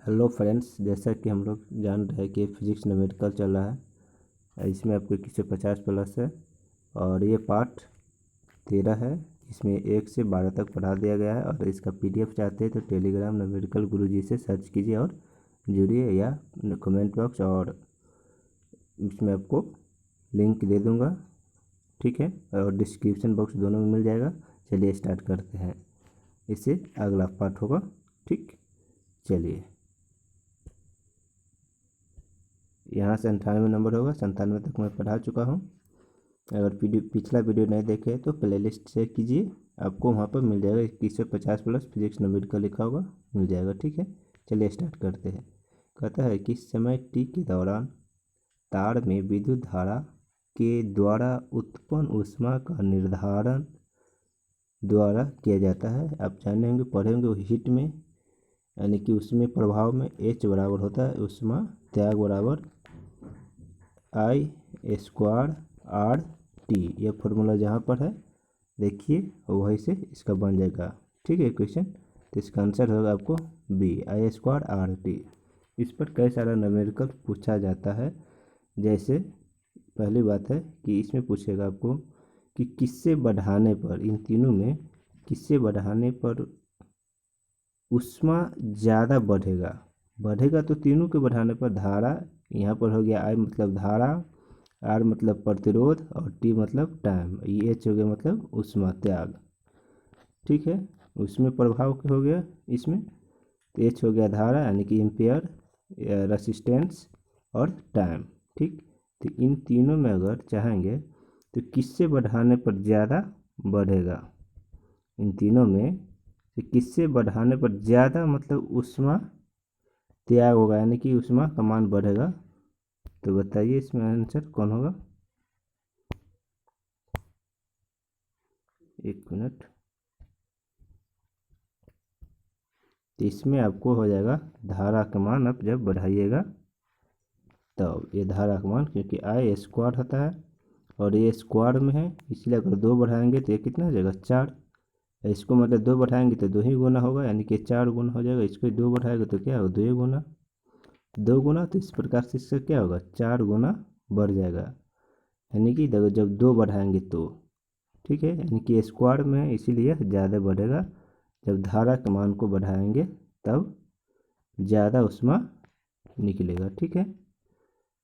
Hello friends, जैसा कि हम लोग जान रहे हैं कि फिजिक्स न्यूमेरिकल चल रहा है। इसमें आपको 21 से 50 प्लस है और ये पार्ट 13 है। इसमें 1 से 12 तक पढ़ा दिया गया है। और इसका पीडीएफ चाहते हैं तो टेलीग्राम न्यूमेरिकल गुरुजी से सर्च कीजिए और जुड़िए, या कमेंट बॉक्स और इसमें आपको लिंक दे दूँगा, ठीक है, और डिस्क्रिप्शन बॉक्स दोनों में मिल जाएगा। चलिए स्टार्ट करते हैं, इससे अगला पार्ट होगा। ठीक, चलिए। यहाँ से 98 नंबर होगा, 97 तक मैं पढ़ा चुका हूँ। अगर पिछला वीडियो नहीं देखे तो प्लेलिस्ट चेक कीजिए, आपको वहाँ पर मिल जाएगा। 21 से 50 प्लस फिजिक्स न्यूमेरिकल लिखा होगा, मिल जाएगा। ठीक है, चलिए स्टार्ट करते हैं। कहता है कि समय टी के दौरान तार में विद्युत धारा के द्वारा उत्पन्न ऊष्मा का निर्धारण द्वारा किया जाता है। आप जाने होंगे, पढ़े होंगे हीट में, यानी कि उसमें प्रभाव में H बराबर होता है ऊष्मा त्याग बराबर I² RT। यह फॉर्मूला जहाँ पर है देखिए, वही से इसका बन जाएगा। ठीक है क्वेश्चन, तो इसका आंसर होगा आपको B, I² RT। इस पर कई सारा न्यूमेरिकल पूछा जाता है। जैसे पहली बात है कि इसमें पूछेगा आपको कि किससे बढ़ाने पर, इन तीनों में किससे बढ़ाने पर ऊष्मा ज़्यादा बढ़ेगा तो तीनों के बढ़ाने पर धारा, यहाँ पर हो गया I मतलब धारा, R मतलब प्रतिरोध और T मतलब टाइम, ये H हो गया मतलब ऊष्मा त्याग। ठीक है, उसमें प्रभाव हो गया इसमें, तो H हो गया धारा यानी कि एम्पियर, रेसिस्टेंस और टाइम। ठीक, तो इन तीनों में अगर चाहेंगे तो किससे बढ़ाने पर ज़्यादा बढ़ेगा, इन तीनों में तो किससे बढ़ाने पर ज़्यादा मतलब ऊष्मा त्याग होगा, यानी कि ऊष्मा का मान बढ़ेगा। तो बताइए इसमें आंसर कौन होगा। एक मिनट, तो इसमें आपको हो जाएगा धारा का मान आप जब बढ़ाइएगा तब, ये धारा का मान, क्योंकि I² होता है और ये स्क्वायर में है, इसलिए अगर 2 बढ़ाएंगे तो ये कितना हो जाएगा 4। इसको मतलब 2 बढ़ाएंगे तो 2 ही गुना होगा, यानी कि 4 गुना हो जाएगा। इसको 2 बढ़ाएगा तो क्या होगा 2 गुना, 2 गुना, तो इस प्रकार से इसका क्या होगा 4 गुना बढ़ जाएगा, यानी कि देखो जब 2 बढ़ाएंगे तो। ठीक है, यानी कि स्क्वायर में है इसीलिए ज़्यादा बढ़ेगा। जब धारा के मान को बढ़ाएंगे तब ज़्यादा ऊष्मा निकलेगा। ठीक है,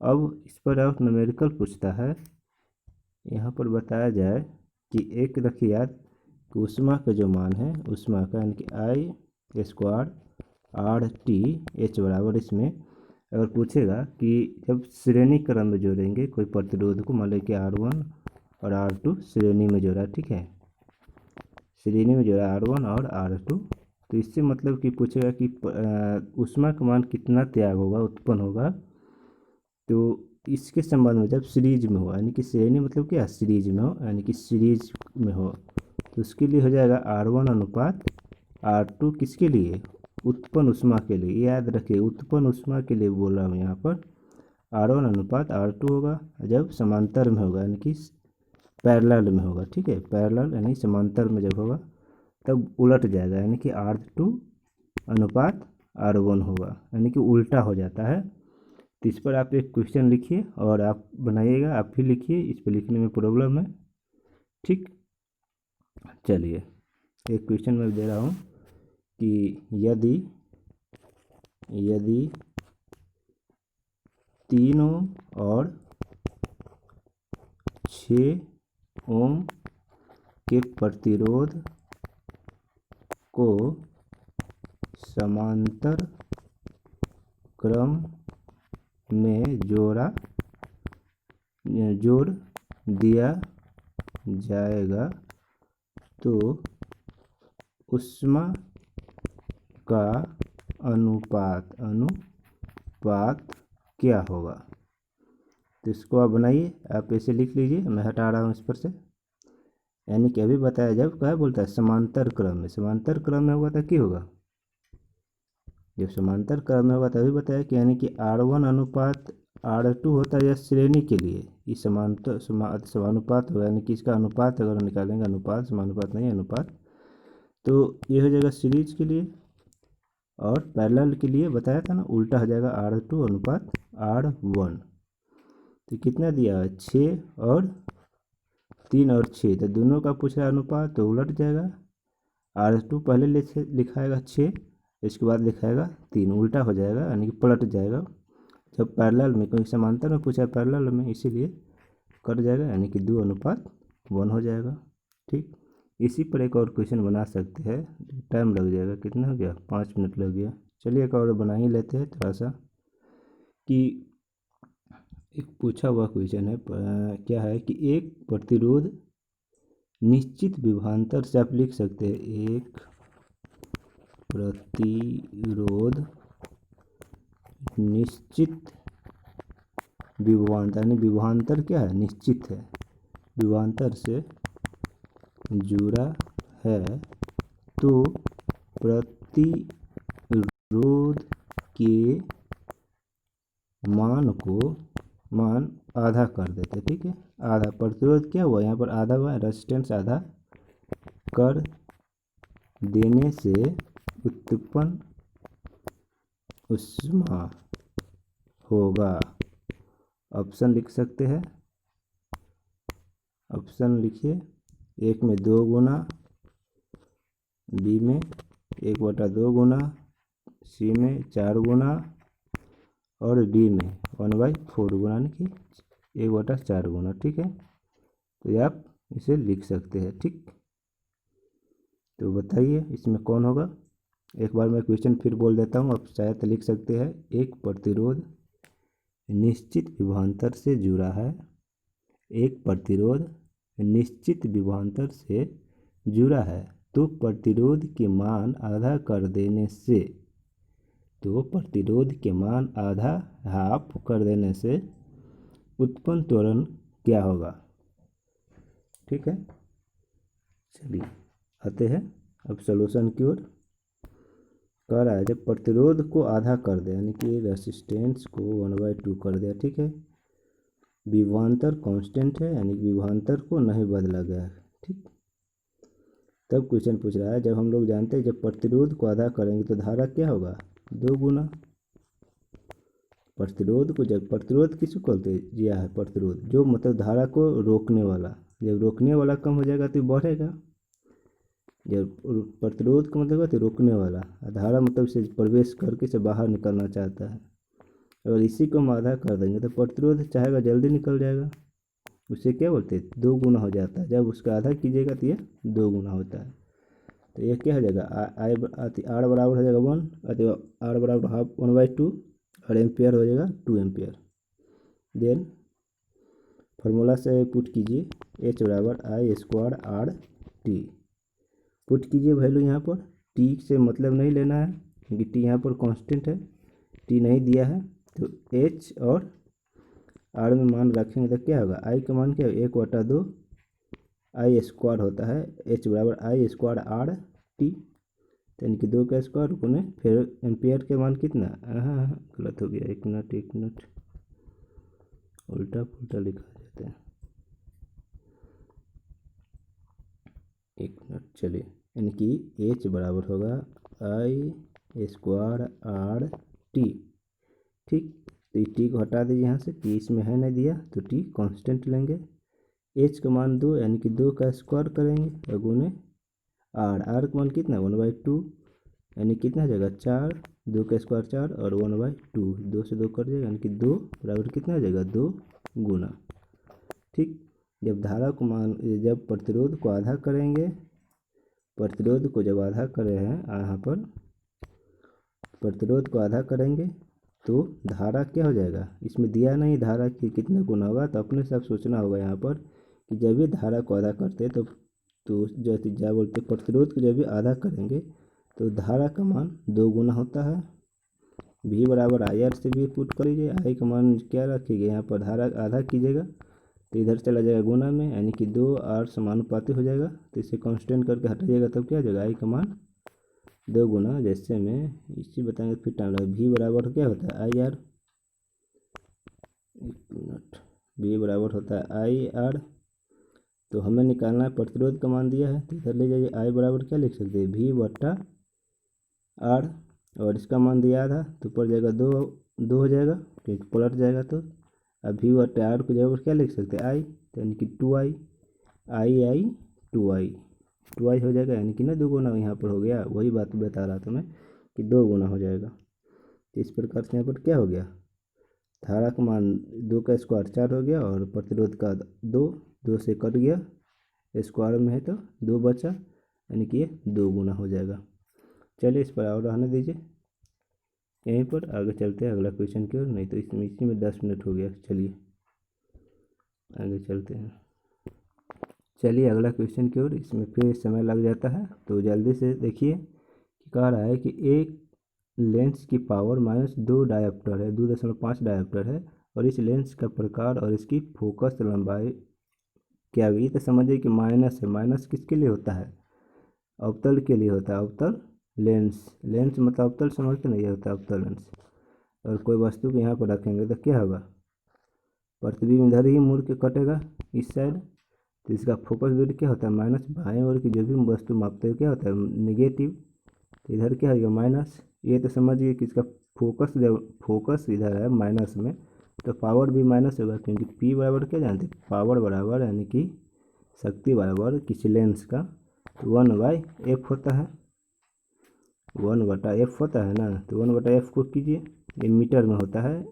अब इस पर और न्यूमेरिकल पूछता है। यहाँ पर बताया जाए कि एक रखिए याद कि ऊष्मा का जो मान है, ऊष्मा का यानी कि I² RT H बराबर, इसमें अगर पूछेगा कि जब श्रेणी क्रम में जोड़ेंगे कोई प्रतिरोध को, मान लो कि R1 और R2 श्रेणी में जोड़ा, ठीक है, श्रेणी में जोड़ा R1 और R2, तो इससे मतलब कि पूछेगा कि ऊष्मा का मान कितना त्याग होगा, उत्पन्न होगा। तो इसके संबंध में जब सीरीज में हो, यानी कि श्रेणी मतलब क्या सीरीज में हो, यानी कि सीरीज में हो, तो उसके लिए हो जाएगा R1 अनुपात R2, किसके लिए उत्पन्न ऊष्मा के लिए। याद रखिए उत्पन्न ऊष्मा के लिए बोल रहा हूँ यहाँ पर, R1 अनुपात R2 होगा जब समांतर में होगा, यानी कि पैरेलल में होगा। ठीक है, पैरेलल यानी समांतर में जब होगा तब उलट जाएगा, यानी कि R2 अनुपात R1 होगा, यानी कि उल्टा हो जाता है। तो इस पर आप एक क्वेश्चन लिखिए और आप बनाइएगा, आप भी लिखिए, इस पर लिखने में प्रॉब्लम है। ठीक, चलिए एक क्वेश्चन मैं दे रहा हूँ कि यदि 3 ओम और 6 ओम के प्रतिरोध को समांतर क्रम में जोड़ दिया जाएगा तो ऊष्मा का अनुपात क्या होगा। तो इसको आप बनाइए, आप ऐसे लिख लीजिए, मैं हटा रहा हूँ इस पर से। यानी कि अभी बताया जब क्या बोलता है समांतर क्रम में, समांतर क्रम में होगा तो क्या होगा, जब समांतर क्रम में होगा तभी बताया कि यानी कि R1 अनुपात R2 होता है यह श्रेणी के लिए, इस समांतर समानुपात होगा, यानी कि इसका अनुपात अगर निकालेंगे, अनुपात समानुपात नहीं अनुपात, तो ये हो जाएगा सीरीज के लिए। और पैरेलल के लिए बताया था ना, उल्टा हो जाएगा R2 अनुपात R1। तो कितना दिया है 6 और 3 और 6, तो दोनों का पूछ रहा है अनुपात, तो उलट जाएगा। R2 पहले लिखाएगा 6, इसके बाद लिखाएगा 3, उल्टा हो जाएगा यानी कि पलट जाएगा। जब पैरेलल में, क्योंकि समांतर में पूछा है पैरेलल में, इसीलिए कट जाएगा यानी कि 2:1 हो जाएगा। ठीक, इसी पर एक और क्वेश्चन बना सकते हैं, टाइम लग जाएगा, कितना हो गया 5 मिनट लग गया। चलिए एक और बना ही लेते हैं थोड़ा सा, कि एक पूछा हुआ क्वेश्चन है, क्या है कि एक प्रतिरोध निश्चित विभवांतर से आप लिख सकते हैं, एक प्रतिरोध निश्चित विभवांतर, यानी विभवांतर क्या है, निश्चित है, विभवांतर से जुड़ा है, तो प्रतिरोध के मान आधा कर देते हैं। ठीक है, आधा प्रतिरोध क्या हुआ यहाँ पर, आधा हुआ, रेजिस्टेंस आधा कर देने से उत्पन्न ऊष्मा होगा। ऑप्शन लिख सकते हैं, ऑप्शन लिखिए, एक में 2 गुना, बी में 1/2 गुना, सी में 4 गुना और डी में 1/4 गुना, यानी कि 1/4 गुना। ठीक है, तो आप इसे लिख सकते हैं। ठीक, तो बताइए इसमें कौन होगा। एक बार मैं क्वेश्चन फिर बोल देता हूँ, आप शायद लिख सकते हैं। एक प्रतिरोध निश्चित विभवांतर से जुड़ा है, एक प्रतिरोध निश्चित विभवांतर से जुड़ा है, तो प्रतिरोध के मान आधा कर देने से, तो प्रतिरोध के मान आधा हाफ कर देने से उत्पन्न त्वरण क्या होगा। ठीक है, चलिए आते हैं अब सॉल्यूशन की ओर। कह रहा है जब प्रतिरोध को आधा कर दे, यानी कि रेसिस्टेंस को 1/2 कर दिया। ठीक है, विभवांतर कांस्टेंट है, यानी कि विभवांतर को नहीं बदला गया है। ठीक, तब क्वेश्चन पूछ रहा है, जब हम लोग जानते हैं जब प्रतिरोध को आधा करेंगे तो धारा क्या होगा, 2 गुना। प्रतिरोध को, जब प्रतिरोध किसको कहते दिया है, प्रतिरोध जो मतलब धारा को रोकने वाला, जब रोकने वाला कम हो जाएगा तो बढ़ेगा। जब प्रतिरोध का मतलब है रोकने वाला, धारा मतलब से प्रवेश करके से बाहर निकलना चाहता है, अगर इसी को हम आधा कर देंगे तो प्रतिरोध चाहेगा जल्दी निकल जाएगा। उससे क्या बोलते हैं, 2 गुना हो जाता है। जब उसका आधा कीजिएगा तो ये 2 गुना होता है। तो ये क्या हो जाएगा, आर बराबर हो जाएगा 1, अथवा आर बराबर हाफ 1/2, और एम्पियर हो जाएगा 2 एम्पियर। देन फार्मूला से पुट कीजिए, H बराबर I² RT। पुट कीजिए वैल्यू यहाँ पर, टी से मतलब नहीं लेना है क्योंकि टी यहाँ पर कांस्टेंट है, टी नहीं दिया है। तो एच और आर में मान रखेंगे तो क्या होगा, आई का मान क्या है, 1/2 I² होता है। H बराबर I² RT, यानी कि 2 का स्क्वायर गुने फिर एम्पियर के मान कितना, हाँ गलत हो गया, एक मिनट उल्टा पुल्टा लिखा जाता है, एक मिनट। चलिए, यानी कि H बराबर होगा I² RT। ठीक, तो टी को हटा दीजिए यहाँ से, टी इसमें है नहीं दिया, तो टी कांस्टेंट लेंगे। H का मान 2, यानी कि 2 का स्क्वायर करेंगे गुने आर का मान कितना 1/2, यानी कितना हो जाएगा 4, 2 का स्क्वायर 4 और 1/2, 2 से 2 कट जाएगा, यानी कि 2 बराबर कितना हो जाएगा 2 गुना। ठीक, जब धारा को मान, जब प्रतिरोध को आधा करेंगे, प्रतिरोध को जब आधा कर रहे हैं यहाँ पर, प्रतिरोध को आधा करेंगे तो धारा क्या हो जाएगा, इसमें दिया नहीं धारा की कितना गुना होगा, तो अपने से आप सोचना होगा यहाँ पर कि जब भी धारा को आधा करते हैं तो जैसे क्या बोलते हैं, प्रतिरोध को जब भी आधा करेंगे तो धारा का मान 2 गुना होता है। V बराबर IR से भी पुट कर लीजिए, आई का मान क्या रखिएगा यहाँ पर, धारा आधा कीजिएगा तो इधर चला जाएगा गुना में, यानी कि 2 R समानुपाती हो जाएगा। तो इसे कांस्टेंट करके हटाइएगा तब क्या हो जाएगा, आई का मान 2 गुना। जैसे में इसी बताएंगे फिर टाइम लगा, V बराबर क्या होता है IR, एक मिनट, V बराबर होता है IR। तो हमें निकालना है, प्रतिरोध का मान दिया है तो इधर ले जाइए, I बराबर क्या लिख सकते हैं, V/R। और इसका मान दिया था तो ऊपर जाएगा 2 2 हो जाएगा क्योंकि पलट जाएगा। तो अब वी और आर को जगह पर क्या लिख सकते हैं आई, तो यानी कि 2i आई आई 2i हो जाएगा, यानी कि ना 2 गुना यहाँ पर हो गया। वही बात बता रहा था मैं कि 2 गुना हो जाएगा। तो इस प्रकार से यहाँ पर क्या हो गया, धारा का मान 2 का स्क्वायर 4 हो गया और प्रतिरोध का 2 2 से कट गया, स्क्वायर में है तो 2 बचा, यानी कि ये 2 गुना हो जाएगा। चलिए इस पर और रहने दीजिए, यहीं पर आगे चलते हैं अगला क्वेश्चन की ओर, नहीं तो इसमें इसी में 10 मिनट हो गया। चलिए आगे चलते हैं। चलिए अगला क्वेश्चन की ओर, इसमें फिर समय लग जाता है तो जल्दी से देखिए कि कह रहा है कि एक लेंस की पावर -2 डायोप्टर है, 2.5 डायोप्टर है और इस लेंस का प्रकार और इसकी फोकस लंबाई क्या हुई। तो समझिए कि माइनस है, माइनस किसके लिए होता है, अवतल के लिए होता है, अवतल लेंस। लेंस मतलब अवतल, समझते नहीं, ये होता है अवतल लेंस। और कोई वस्तु को यहाँ पर रखेंगे तो क्या होगा, प्रतिबिंब इधर ही मुड़ के कटेगा इस साइड, तो इसका फोकस दूरी क्या होता है माइनस। बाएं ओर की जो भी वस्तु मापते हो क्या होता है निगेटिव, तो इधर क्या होगा माइनस। ये तो समझिए कि इसका फोकस, जब फोकस इधर है माइनस में तो पावर भी माइनस होगा, क्योंकि P बराबर क्या जानते हैं, पावर बराबर यानी कि शक्ति बराबर किसी लेंस का 1/f होता है, 1/f होता है ना। तो 1/f को कीजिए, ये मीटर में होता है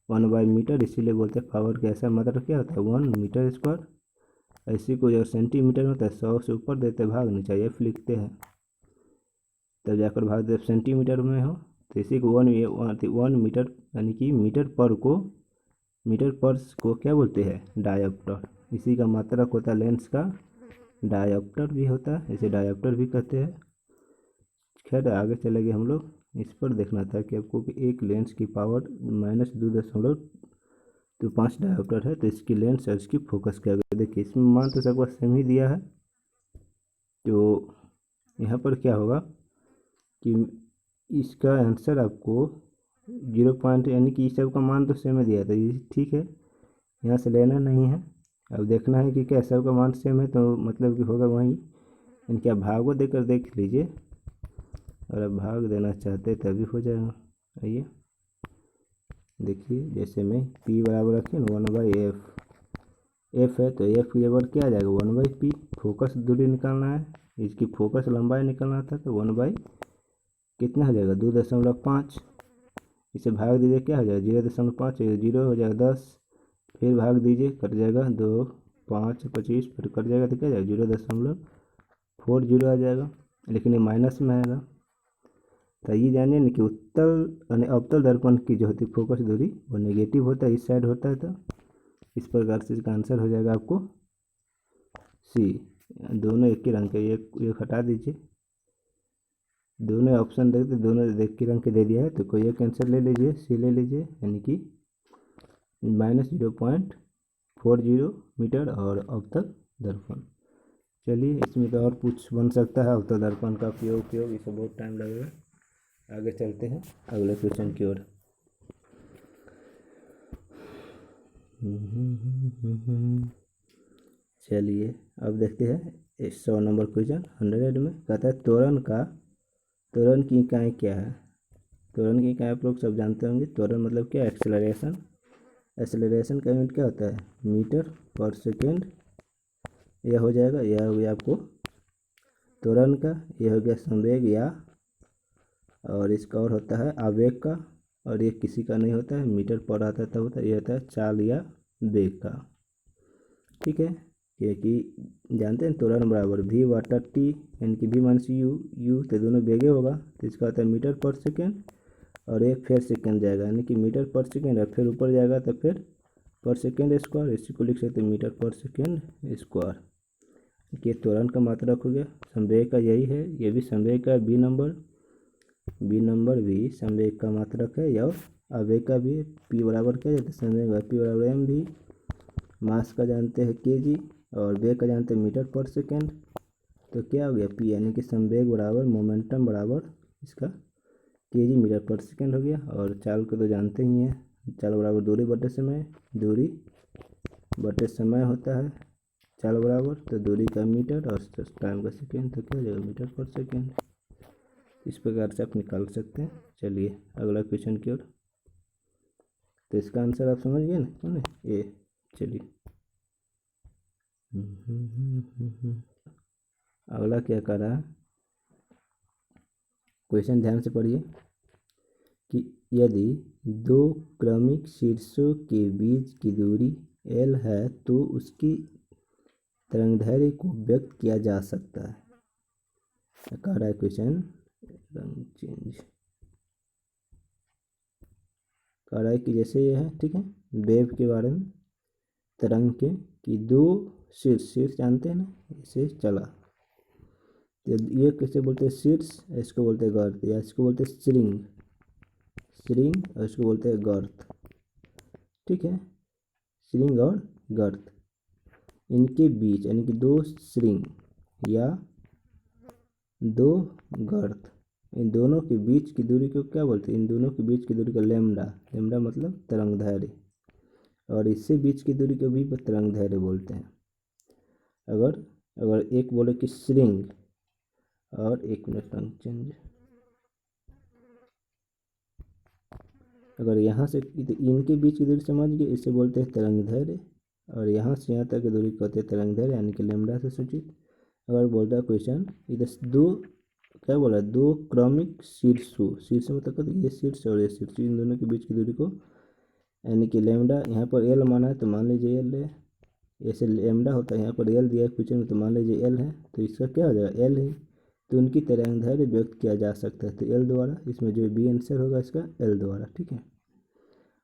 1/मीटर, इसीलिए बोलते हैं पावर का ऐसा मतलब क्या होता है 1 मीटर स्क्वायर। ऐसी को जब सेंटीमीटर में होता है 100 से ऊपर देते भाग नहीं चाहिए, एफ लिखते हैं तब जाकर भाग दे सेंटीमीटर में हो। तो इसी को 1 मीटर यानी कि मीटर पर को क्या बोलते हैं डायोप्टर। इसी का मात्रक होता है लेंस का, डायोप्टर भी होता है, इसे डायोप्टर भी कहते हैं। खैर आगे चले गए हम लोग, इस पर देखना था कि आपको कि एक लेंस की पावर -2.5 डायोप्टर है तो इसकी लेंस और इसकी फोकस क्या होगा। देखिए इसमें मान तो सबका सेम ही दिया है, तो यहाँ पर क्या होगा कि इसका आंसर आपको 0 पॉइंट, यानी कि इस सब का मान तो सेम ही दिया था, ये ठीक है, यहाँ से लेना नहीं है। अब देखना है कि क्या सब का मान सेम है तो मतलब कि होगा वहीं, इनके आप भागो देकर देख लीजिए, और आप भाग देना चाहते तभी हो जाएगा। आइए देखिए, जैसे मैं P बराबर रखिए ना 1/f, f है तो f की जगह क्या आ जाएगा 1/p। फोकस दूरी निकालना है, इसकी फोकस लंबाई निकालना था तो 1/ कितना हो जाएगा 2.5, इसे भाग दीजिए क्या हो जाएगा 0.5, 0 हो जाएगा 10, फिर भाग दीजिए कट जाएगा 2 5 25, फिर कट जाएगा तो क्या जाएगा 0.40 आ जाएगा, लेकिन ये माइनस में आएगा। तो ये जानिए ना कि उत्तल यानी अवतल दर्पण की जो होती है फोकस दूरी वो नेगेटिव होता है, इस साइड होता है। तो इस प्रकार से इसका आंसर हो जाएगा आपको सी। दोनों एक ही रंग के, एक हटा दीजिए, दोनों ऑप्शन देखते दोनों एक ही रंग के दे दिया है तो कोई एक आंसर ले लीजिए, सी ले लीजिए, यानी कि -0.40 मीटर और अवतल दर्पण। चलिए इसमें तो और कुछ बन सकता है, अवतल दर्पण का उपयोग इसे बहुत टाइम लगेगा। आगे चलते हैं अगले क्वेश्चन की ओर। चलिए अब देखते हैं 100 नंबर क्वेश्चन 100 में कहता है त्वरण की इकाई क्या है। त्वरण की इकाई आप लोग सब जानते होंगे, त्वरण मतलब क्या, एक्सेलरेशन। एक्सेलरेशन का यूनिट क्या होता है मीटर पर सेकेंड, यह हो जाएगा, यह हो गया आपको त्वरण का, यह हो गया संवेग या, और इसका और होता है आवेग का, और ये किसी का नहीं होता है मीटर पर आता है तब होता है, ये होता है चाल या वेग का। ठीक है, क्योंकि जानते हैं त्वरण बराबर v/t, यानी कि v माइनस यू तो दोनों वेगे होगा, तो इसका होता है मीटर पर सेकेंड, और एक फिर सेकेंड जाएगा यानी कि मीटर पर सेकेंड, और फिर ऊपर जाएगा तो फिर पर सेकेंड स्क्वायर, इसी को लिख सकते हैं मीटर पर सेकेंड स्क्वायर। ये त्वरण का मात्रक हो गया। संवेग का यही है, ये भी संवेग का बी नंबर भी संवेग का मात्रक है, और आवेग का भी p बराबर क्या जाता है संवेग p बराबर mv। मास का जानते हैं kg, और वेग का जानते हैं मीटर पर सेकेंड। तो क्या हो गया p यानी कि संवेग बराबर मोमेंटम बराबर इसका kg मीटर पर सेकेंड हो गया। और चाल को तो जानते ही हैं, चाल बराबर दूरी बटे समय, दूरी बटे समय होता है चाल बराबर, तो दूरी का मीटर और टाइम का सेकेंड, तो क्या हो जाएगा मीटर पर सेकेंड। इस प्रकार से आप निकाल सकते हैं। चलिए अगला क्वेश्चन की ओर। तो इसका आंसर आप समझ गए ना, कौन है ए। चलिए अगला क्या कर रहा है, क्वेश्चन ध्यान से पढ़िए कि यदि दो क्रमिक शीर्षों के बीच की दूरी l है तो उसकी तरंगदैर्घ्य को व्यक्त किया जा सकता है। कह रहा है क्वेश्चन, रंग चेंज कह रहा है कि जैसे ये है, ठीक है, वेव के बारे में, तरंग के, कि दो शीर्ष जानते हैं ना, इसे चला, तो ये कैसे बोलते हैं शीर्ष, इसको बोलते हैं गर्त, या इसको बोलते हैं श्रृंग, और इसको बोलते हैं गर्त, ठीक है, श्रृंग और गर्त, इनके बीच यानी कि दो श्रृंग या दो गर्त, इन दोनों के बीच की दूरी को क्या बोलते हैं, इन दोनों के बीच की दूरी को लैम्डा, लैम्डा मतलब तरंगदैर्घ्य, और इससे बीच की दूरी को भी तरंगदैर्घ्य बोलते हैं। अगर एक बोले कि श्रृंग, और एक मिनट रंग चेंज, अगर यहाँ से इनके बीच की दूरी समझ गए, इसे बोलते हैं तरंगदैर्घ्य, और यहाँ से यहाँ तक की दूरी को होते हैं तरंगदैर्घ्य यानी कि लैम्डा से सूचित। अगर बोलता है क्वेश्चन इधर दो, क्या बोला, दो क्रमिक शीर्षों, शीर्ष मतलब ये शीर्ष और ये शीर्ष, इन दोनों के बीच की दूरी को यानी कि लैम्डा, यहाँ पर एल माना है तो मान लीजिए एल है, ऐसे लैम्डा होता है, यहाँ पर एल दिया है क्वेश्चन में तो मान लीजिए एल है, तो इसका क्या हो जाएगा एल है, तो उनकी तरंगदैर्घ्य व्यक्त किया जा सकता है तो एल द्वारा, इसमें जो बी आंसर होगा इसका एल द्वारा, ठीक है।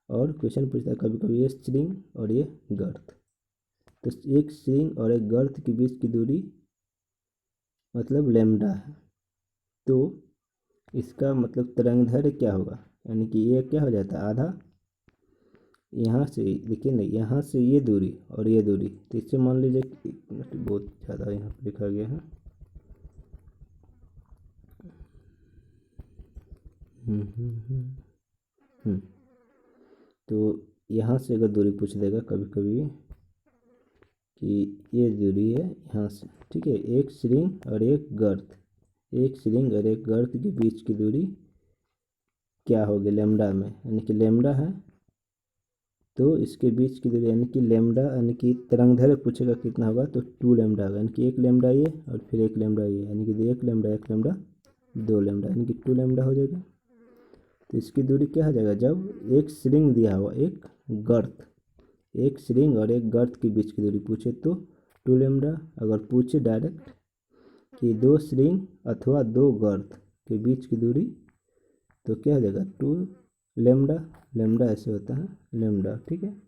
और क्वेश्चन पूछता है कभी कभी ये श्रृंग और ये गर्त, तो एक श्रृंग और एक गर्त के बीच की दूरी मतलब लैम्डा है, तो इसका मतलब तरंगदैर्घ्य क्या होगा, यानी कि ये क्या हो जाता है आधा, यहाँ से देखिए ना, यहाँ से ये दूरी और ये दूरी, तो इससे मान लीजिए एक मिनट, बहुत ज़्यादा यहाँ पर लिखा गया है, तो यहाँ से अगर दूरी पूछ देगा कभी कभी कि ये दूरी है यहाँ से, ठीक है, एक श्रृंग और एक गर्त, एक श्रृंग और एक गर्त के बीच की दूरी क्या होगी लैम्डा में, यानी कि लैम्डा है, तो इसके बीच की दूरी यानी कि लैम्डा, यानी कि तरंगदैर्घ्य पूछेगा कितना होगा तो 2 लैम्डा होगा, यानी कि एक लैम्डा ये और फिर एक लैम्डा ये, यानी कि एक लैम्डा 2 लैम्डा, यानी कि 2 लैम्डा हो जाएगा। तो इसकी दूरी क्या हो जाएगा, जब एक श्रृंग दिया हुआ एक गर्त, एक श्रृंग और एक गर्त के बीच की दूरी पूछे तो 2 लैम्डा, अगर पूछे डायरेक्ट कि दो श्रृंग अथवा दो गर्त के बीच की दूरी तो क्या हो जाएगा 2 लैम्डा, लैम्डा ऐसे होता है लैम्डा, ठीक है।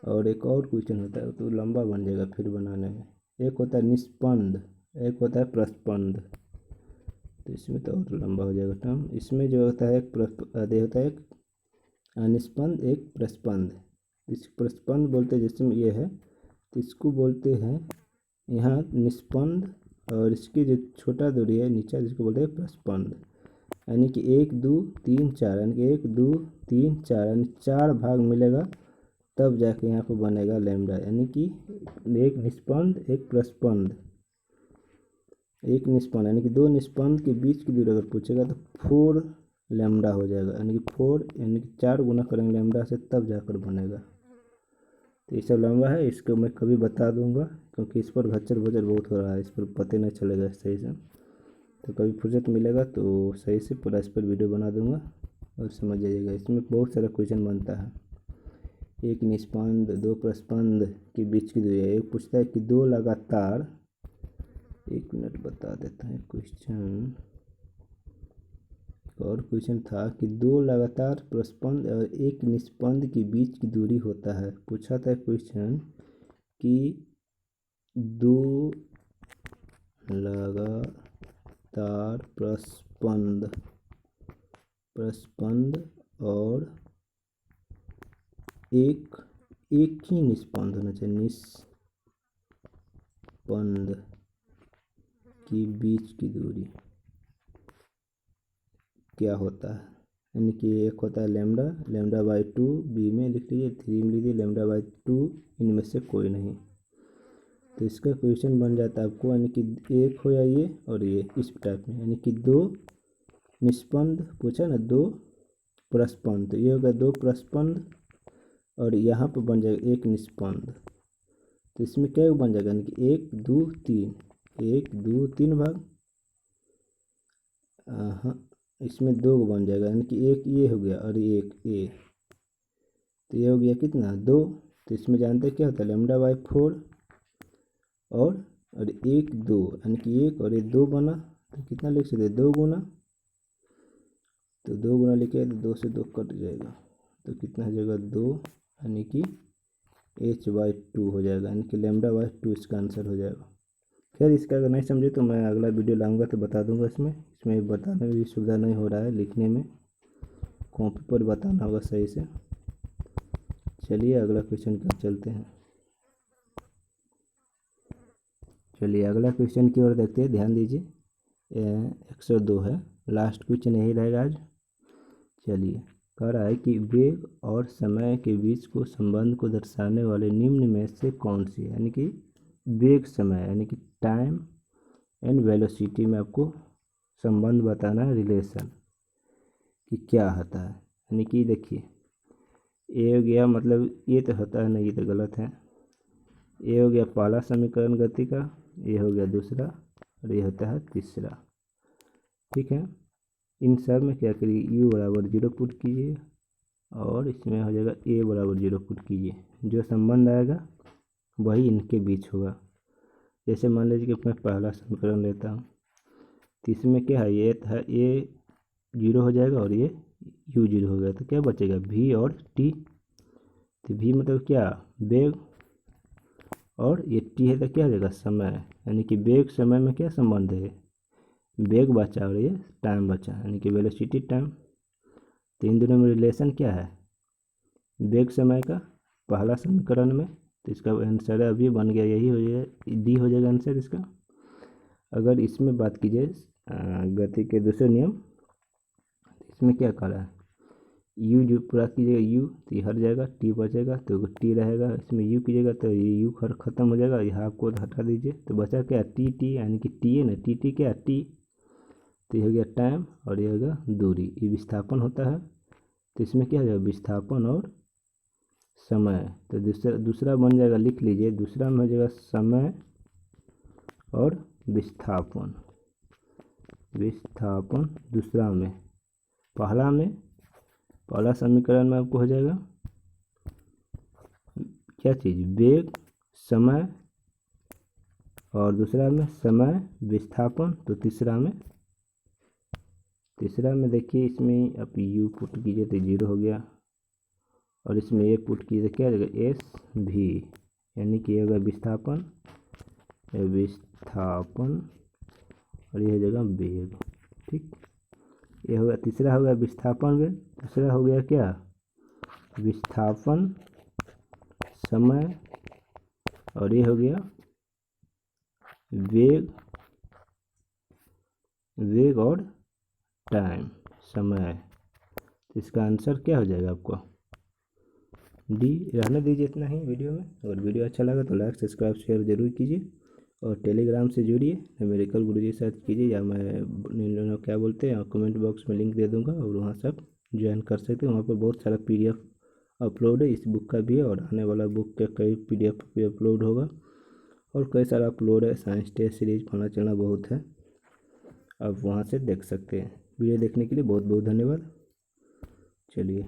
और एक और क्वेश्चन होता है तो लंबा बन जाएगा फिर बनाने में, एक होता है निष्पन्द, एक होता है प्रस्पंद, तो इसमें तो और लंबा हो जाएगा टर्म, इसमें जो होता है होता है एक निष्पन्द एक प्रस्पंद, इस प्रस्पंद बोलते हैं जिसमें ये है, तो इसको बोलते हैं यहाँ निष्पन्द, और इसकी जो छोटा दूरी है नीचे जिसको बोलते हैं प्रस्पंद, यानी कि 1 2 3 4, यानी कि 1 2 3 4, यानी 4 भाग मिलेगा तब जाके यहाँ पर बनेगा लैम्डा, यानी कि एक निष्पन्द एक प्रस्पंद, एक निष्पन्द यानी कि दो निष्पन्द के बीच की दूरी अगर पूछेगा तो 4 लैम्डा हो जाएगा, यानी कि 4 यानी कि 4 गुना करेंगे लैम्डा से तब जाकर बनेगा। तो ये सब लंबा है, इसको मैं कभी बता दूंगा क्योंकि इस पर घच्चर बजर बहुत हो रहा है, इस पर पता नहीं चलेगा सही से, तो कभी फुर्सत मिलेगा तो सही से पूरा इस पर वीडियो बना दूंगा और समझ जाइएगा। इसमें बहुत सारा क्वेश्चन बनता है, एक निष्पन्द दो प्रस्पंद के बीच की दूरी है, एक पूछता है कि दो लगातार, एक मिनट बता देता है क्वेश्चन, और क्वेश्चन था कि दो लगातार प्रस्पंद और एक निष्पन्द के बीच की दूरी होता है, पूछा था क्वेश्चन कि दो लगातार प्रस्पंद और एक ही निष्पन्द होना चाहिए, निष्पन्द के बीच की दूरी क्या होता है, यानी कि एक होता है लैम्डा, लैम्डा बाई 2 बी में लिख लीजिए, 3 में लीजिए, लैम्डा बाई 2 इनमें से कोई नहीं, तो इसका क्वेश्चन बन जाता है आपको, यानी कि एक हो या ये और ये इस टाइप में, यानी कि दो निष्पन्द पूछा ना, 2 प्रस्पंद, तो ये होगा 2 प्रस्पंद और यहाँ पर बन जाएगा 1 निष्पन्द। तो इसमें क्या बन जाएगा, यानी कि 1 2 3, 1 2 3 भाग, हाँ इसमें 2 बन जाएगा, यानी कि 1 ये हो गया और 1 ये, तो ये हो गया कितना 2। तो इसमें जानते क्या होता है λ/4 और 1 2, यानी कि 1 और 1 2 बना, तो कितना लिख सकते 2 गुना, तो 2 गुना लिखे तो 2 से 2 कट जाएगा, तो कितना हो जाएगा 2, यानी कि h/2 हो जाएगा, यानी कि λ/2 इसका आंसर हो जाएगा। खैर इसका अगर नहीं समझे तो मैं अगला वीडियो लाऊंगा तो बता दूंगा, इसमें बताने में भी सुविधा नहीं हो रहा है, लिखने में कॉपी पर बताना होगा सही से। चलिए अगला क्वेश्चन की ओर चलते हैं। चलिए अगला क्वेश्चन की ओर देखते हैं, ध्यान दीजिए। 102 है, लास्ट क्वेश्चन यही रहेगा आज। चलिए कह रहा है कि वेग और समय के बीच को संबंध को दर्शाने वाले निम्न में से कौन सी है, यानी कि वेग समय यानी कि टाइम एंड वेलोसिटी में आपको संबंध बताना है, रिलेशन कि क्या होता है। यानी कि देखिए ये हो गया, मतलब ये तो होता है नहीं, ये तो गलत है। ये हो गया पहला समीकरण गति का, ये हो गया दूसरा और ये होता है तीसरा। ठीक है, इन सब में क्या करिए u बराबर 0 पुट कीजिए और इसमें हो जाएगा a बराबर 0 पुट कीजिए, जो संबंध आएगा वही इनके बीच होगा। जैसे मान लीजिए कि मैं पहला समीकरण लेता हूँ, तो इसमें क्या है, ये था a 0 हो जाएगा और ये u 0 हो गया, तो क्या बचेगा v और t। तो v मतलब क्या वेग और ये t है तो क्या हो जाएगा समय, यानी कि वेग समय में क्या संबंध है, वेग बचा और ये टाइम बचा, यानी कि वेलोसिटी टाइम। तो इन दोनों में रिलेशन क्या है, वेग समय का पहला समीकरण में, तो इसका आंसर अभी बन गया, यही हो जाएगा डी हो जाएगा आंसर इसका। अगर इसमें बात कीजिए गति के दूसरे नियम, तो इसमें क्या कर रहा है u जो पूरा कीजिएगा u, तो ये हट जाएगा, t बचेगा तो t रहेगा, इसमें u कीजिएगा तो ये u खत्म हो जाएगा, यहाँ आपको हटा दीजिए, तो बचा क्या t यानी कि t है ना, t क्या t, तो ये हो गया टाइम और ये हो गया दूरी, ये विस्थापन होता है। तो इसमें क्या हो जाएगा विस्थापन और समय, तो दूसरा बन जाएगा, लिख लीजिए, दूसरा में हो जाएगा समय और विस्थापन, दूसरा में, पहला समीकरण में आपको हो जाएगा क्या चीज़ वेग समय और दूसरा में समय विस्थापन, तो तीसरा में देखिए इसमें आप u पुट कीजिए तो 0 हो गया और इसमें a पुट कीजिए क्या हो जाएगा SV, यानी कि ये होगा विस्थापन और ये हो जाएगा वेग। ठीक, ये होगा तीसरा हो गया विस्थापन वेग, दूसरा हो गया क्या विस्थापन समय और ये हो गया वेग और टाइम समय। इसका आंसर क्या हो जाएगा आपको डी। रहने दीजिए इतना ही वीडियो में, अगर वीडियो अच्छा लगा तो लाइक सब्सक्राइब शेयर जरूर कीजिए और टेलीग्राम से जुड़िए, न्यूमेरिकल गुरुजी सर्च कीजिए या मैं क्या बोलते हैं कमेंट बॉक्स में लिंक दे दूंगा और वहाँ सब ज्वाइन कर सकते हैं। वहाँ पर बहुत सारा PDF अपलोड है, इस बुक का भी है और आने वाला बुक का कई PDF भी अपलोड होगा और कई सारा अपलोड है, साइंस टेस्ट सीरीज फलाना चलना बहुत है, आप वहाँ से देख सकते हैं। वीडियो देखने के लिए बहुत बहुत धन्यवाद। चलिए।